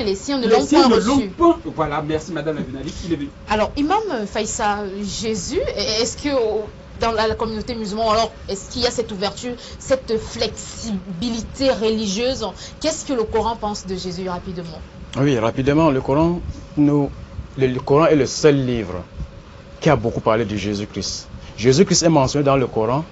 et les siens ne Les l'ont siens pas ne reçu. l'ont pas. Voilà, merci Madame la journaliste, il est venu. Alors, Imam Faïssa, Jésus, est-ce que dans la communauté musulmane, alors, est-ce qu'il y a cette ouverture, cette flexibilité religieuse? Qu'est-ce que le Coran pense de Jésus rapidement? Oui, rapidement, le Coran est le seul livre qui a beaucoup parlé de Jésus-Christ. Jésus-Christ est mentionné dans le Coran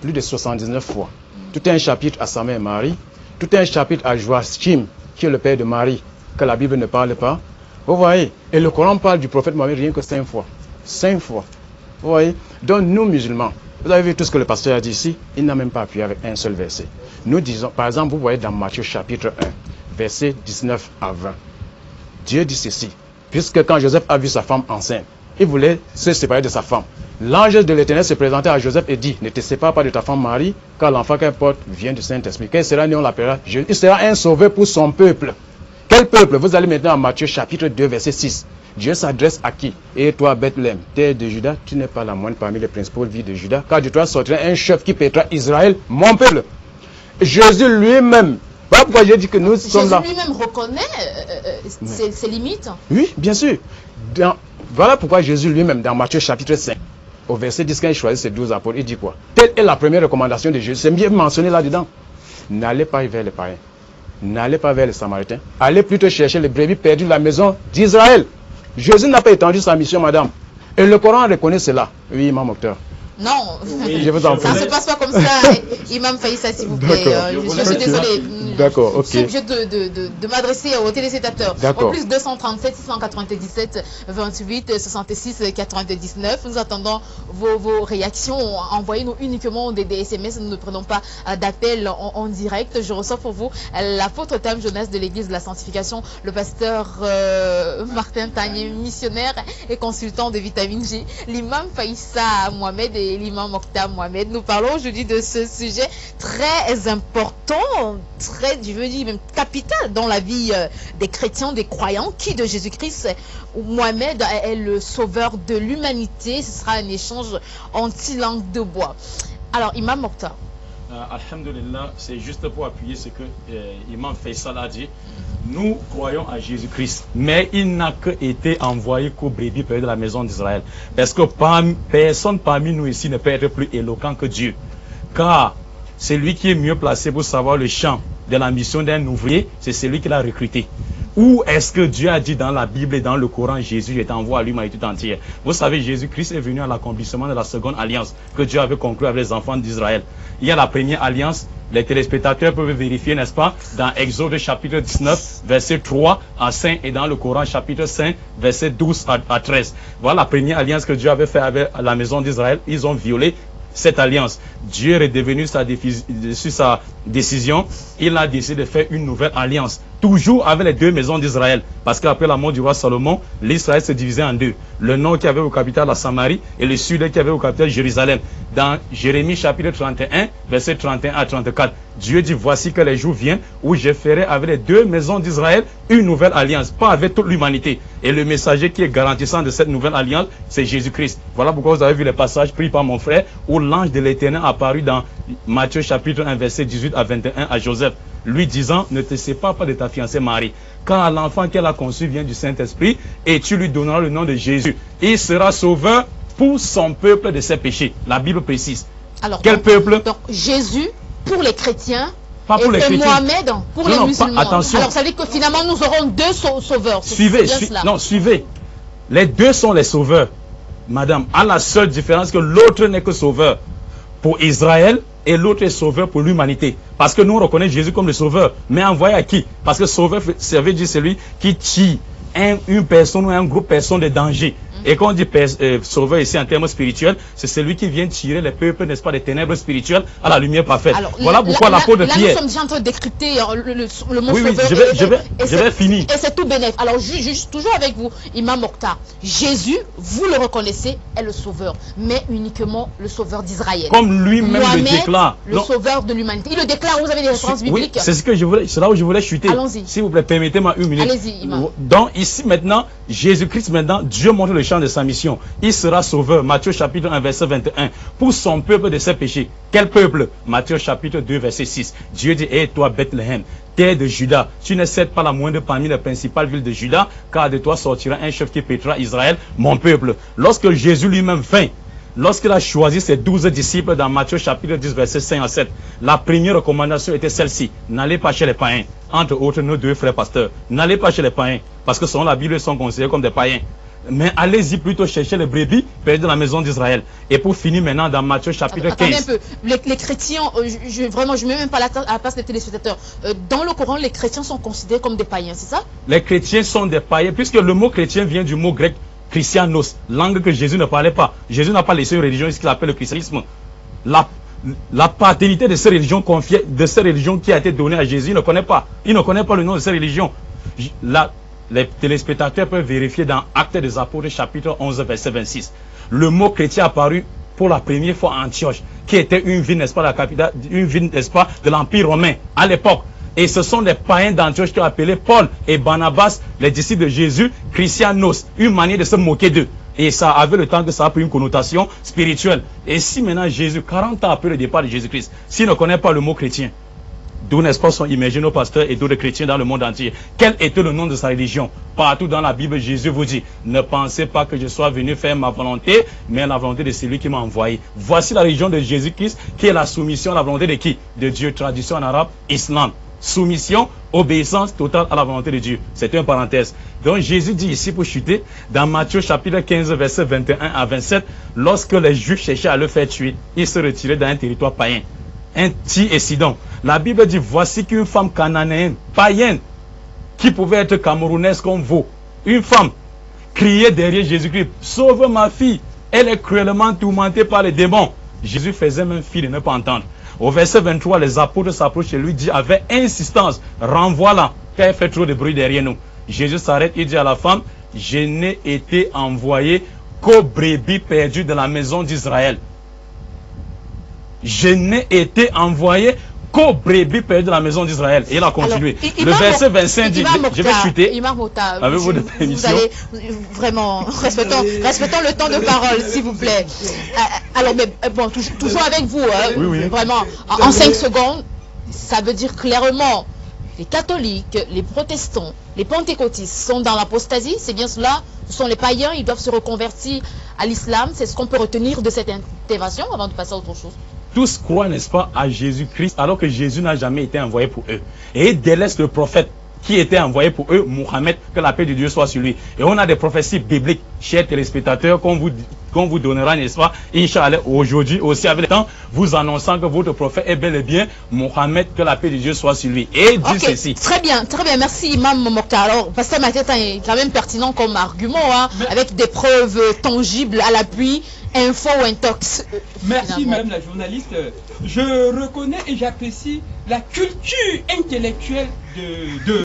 plus de 79 fois. Tout un chapitre à sa mère Marie, tout un chapitre à Joachim, qui est le père de Marie, que la Bible ne parle pas. Vous voyez, et le Coran parle du prophète Mohammed rien que 5 fois. 5 fois. Vous voyez, donc nous musulmans, vous avez vu tout ce que le pasteur a dit ici, il n'a même pas appuyé avec un seul verset. Nous disons, par exemple, vous voyez dans Matthieu chapitre 1, versets 19 à 20. Dieu dit ceci, puisque quand Joseph a vu sa femme enceinte, il voulait se séparer de sa femme. L'ange de l'Éternel se présentait à Joseph et dit, ne te sépare pas de ta femme Marie, car l'enfant qu'elle porte vient du Saint-Esprit. Quand il sera né, on l'appellera Jésus. Il sera un sauveur pour son peuple. Quel peuple? Vous allez maintenant à Matthieu chapitre 2, verset 6. Dieu s'adresse à qui? Et toi, Bethléem, terre de Juda, tu n'es pas la moindre parmi les principaux villes de Juda, car de toi sortira un chef qui pètera Israël, mon peuple. Jésus lui-même. Voilà pourquoi j'ai dit que nous sommes là. Jésus lui-même reconnaît ses limites. Oui, bien sûr. Voilà pourquoi Jésus lui-même, dans Matthieu chapitre 5, au verset 10, quand il choisit ses 12 apôtres, il dit quoi? Telle est la première recommandation de Jésus. C'est bien mentionné là-dedans. N'allez pas vers les païens. N'allez pas vers les Samaritains. Allez plutôt chercher les brebis perdues de la maison d'Israël. Jésus n'a pas étendu sa mission, madame. Et le Coran reconnaît cela. Oui, Imam Mokhtar. Non, oui, je vous en ça ne se passe pas comme ça, Imam Faïssa, s'il vous plaît. Je suis désolé. D'accord, ok. Je suis obligé de m'adresser aux téléspectateurs. Au plus 237 697 28 66 99. Nous attendons vos réactions. Envoyez-nous uniquement des SMS. Nous ne prenons pas d'appel en direct. Je reçois pour vous l'apôtre Tam Jonas de l'Église de la Sanctification, le pasteur Martin Tagné, missionnaire et consultant de Vitamine J, l'imam Faïssa Mohamed et l'imam Mokhtar Mohamed. Nous parlons aujourd'hui de ce sujet très important, très, je veux dire, même capital dans la vie des chrétiens, des croyants, qui de Jésus-Christ, Mohamed est le sauveur de l'humanité. Ce sera un échange anti-langue de bois. Alors, imam Mokhtar. Alhamdulillah, c'est juste pour appuyer ce que Imam Faisal a dit. Nous croyons à Jésus-Christ, mais il n'a été envoyé qu'aux brebis perdues de la maison d'Israël. Parce que personne parmi nous ici ne peut être plus éloquent que Dieu. Car c'est lui qui est mieux placé pour savoir le champ de la mission d'un ouvrier, c'est celui qui l'a recruté. Où est-ce que Dieu a dit dans la Bible et dans le Coran, Jésus est envoyé à l'humanité entière? Vous savez, Jésus-Christ est venu à l'accomplissement de la seconde alliance que Dieu avait conclue avec les enfants d'Israël. Il y a la première alliance, les téléspectateurs peuvent vérifier, n'est-ce pas, dans Exode chapitre 19, verset 3 à 5, et dans le Coran chapitre 5, verset 12 à 13. Voilà la première alliance que Dieu avait fait avec la maison d'Israël. Ils ont violé cette alliance. Dieu est redevenu sur sa décision. Il a décidé de faire une nouvelle alliance, toujours avec les deux maisons d'Israël. Parce qu'après la mort du roi Salomon, l'Israël se divisait en deux. Le nord qui avait au capital la Samarie et le sud qui avait au capital Jérusalem. Dans Jérémie chapitre 31, verset 31 à 34, Dieu dit, voici que les jours viennent où je ferai avec les deux maisons d'Israël une nouvelle alliance, pas avec toute l'humanité. Et le messager qui est garantissant de cette nouvelle alliance, c'est Jésus-Christ. Voilà pourquoi vous avez vu les passages pris par mon frère, où l'ange de l'Éternel apparu dans Matthieu chapitre 1, verset 18 à 21 à Joseph, lui disant, ne te sépare pas de ta fiancée Marie, car l'enfant qu'elle a conçu vient du Saint-Esprit, et tu lui donneras le nom de Jésus. Il sera sauveur pour son peuple de ses péchés. La Bible précise. Alors, quel peuple? Donc Jésus pour les chrétiens, pas pour les chrétiens. Mohamed pour les musulmans. Attention. Alors ça veut dire que finalement nous aurons deux sauveurs. Suivez, suivez. Les deux sont les sauveurs, madame, à la seule différence que l'autre n'est que sauveur pour Israël et l'autre est sauveur pour l'humanité. Parce que nous on reconnaît Jésus comme le sauveur, mais envoyé à qui? Parce que sauveur, ça veut dire celui qui tue une personne ou un groupe de personnes de danger. Et quand on dit sauveur ici en termes spirituels, c'est celui qui vient tirer les peuples, n'est-ce pas, des ténèbres spirituelles à la lumière parfaite. Alors, voilà pourquoi l'apôtre Pierre. Là, nous sommes déjà en train de décrypter le mot sauveur. Oui, je vais finir. Et c'est tout bénéf. Alors, juste toujours avec vous, Imam Mokhtar. Jésus, vous le reconnaissez, est le sauveur, mais uniquement le sauveur d'Israël. Comme lui-même le déclare. Le sauveur de l'humanité. Il le déclare, vous avez des références bibliques. Oui, c'est là où je voulais chuter. Allons-y. S'il vous plaît, permettez-moi une minute. Allez-y, Imam. Donc, ici maintenant, Jésus-Christ, maintenant, Dieu montre le champ de sa mission. Il sera sauveur, Matthieu chapitre 1, verset 21, pour son peuple de ses péchés. Quel peuple? Matthieu chapitre 2, verset 6. Dieu dit, et toi, Bethléem, terre de Juda. Tu ne cèdes pas la moindre parmi les principales villes de Juda, car de toi sortira un chef qui pétrera Israël, mon peuple. Lorsque Jésus lui-même vint, lorsqu'il a choisi ses 12 disciples dans Matthieu chapitre 10, versets 5 à 7, la première recommandation était celle-ci. N'allez pas chez les païens. Entre autres, nos deux frères pasteurs. N'allez pas chez les païens, parce que selon la Bible, ils sont considérés comme des païens. Mais allez-y plutôt chercher les brebis perdues de la maison d'Israël. Et pour finir maintenant dans Matthieu chapitre 15. Attendez un peu. Les chrétiens, vraiment, je ne mets même pas à la place des téléspectateurs. Dans le Coran, les chrétiens sont considérés comme des païens, c'est ça? Les chrétiens sont des païens, puisque le mot chrétien vient du mot grec christianos, langue que Jésus ne parlait pas. Jésus n'a pas laissé une religion, ce qu'il appelle le christianisme. La paternité de ces religions confiée, de ces religions qui a été donnée à Jésus, il ne connaît pas. Il ne connaît pas le nom de ces religions. Les téléspectateurs peuvent vérifier dans Actes des Apôtres chapitre 11 verset 26. Le mot chrétien apparu pour la première fois à Antioche, qui était une ville, n'est-ce pas, la capitale, une ville, n'est-ce pas, de l'Empire romain à l'époque. Et ce sont les païens d'Antioche qui ont appelé Paul et Barnabas, les disciples de Jésus, Christianos, une manière de se moquer d'eux. Et ça avait le temps que ça a pris une connotation spirituelle. Et si maintenant Jésus, 40 ans après le départ de Jésus-Christ, s'il ne connaît pas le mot chrétien, d'où, n'est-ce pas, sont immergés nos pasteurs et d'autres chrétiens dans le monde entier. Quel était le nom de sa religion? Partout dans la Bible, Jésus vous dit, ne pensez pas que je sois venu faire ma volonté, mais la volonté de celui qui m'a envoyé. Voici la religion de Jésus-Christ, qui est la soumission à la volonté de qui? De Dieu. Traduction en arabe, Islam. Soumission, obéissance totale à la volonté de Dieu. C'est une parenthèse. Donc Jésus dit ici, pour chuter, dans Matthieu chapitre 15, verset 21 à 27, lorsque les Juifs cherchaient à le faire tuer, ils se retiraient dans un territoire païen. Un Tyr et Sidon. La Bible dit, voici qu'une femme cananéenne, païenne, qui pouvait être camerounaise comme vous, une femme, criait derrière Jésus-Christ, sauve ma fille, elle est cruellement tourmentée par les démons. Jésus faisait même fi de ne pas entendre. Au verset 23, les apôtres s'approchent et lui disent avec insistance, renvoie-la, car elle fait trop de bruit derrière nous. Jésus s'arrête et dit à la femme, je n'ai été envoyé qu'aux brebis perdues de la maison d'Israël. Je n'ai été envoyé qu'aux brebis perdues de la maison d'Israël. Et il a continué. Alors, le verset 25 dit, je vais chuter. Imam Mokhtar, avec votre permission. Vous allez vraiment, respectons le temps de parole, s'il vous plaît. Alors, mais bon, toujours avec vous, hein, oui. Vraiment, en 5 secondes, ça veut dire clairement, les catholiques, les protestants, les pentecôtistes sont dans l'apostasie, c'est bien cela. Ce sont les païens, ils doivent se reconvertir à l'islam. C'est ce qu'on peut retenir de cette intervention avant de passer à autre chose. Tous croient, n'est-ce pas, à Jésus-Christ, alors que Jésus n'a jamais été envoyé pour eux. Et ils délaissent le prophète qui était envoyé pour eux, Mohammed, que la paix de Dieu soit sur lui. Et on a des prophéties bibliques, chers téléspectateurs, qu'on vous donnera, n'est-ce pas, Inch'Allah, aujourd'hui aussi, avec le temps, vous annonçant que votre prophète est bel et bien Mohammed, que la paix de Dieu soit sur lui. Et dit ceci. Très bien, merci Imam Mokhtar. Alors, Pasteur Mateta est quand même pertinent comme argument, hein, avec des preuves tangibles à l'appui. Info ou intox. Merci Madame la journaliste. Je reconnais et j'apprécie la culture intellectuelle de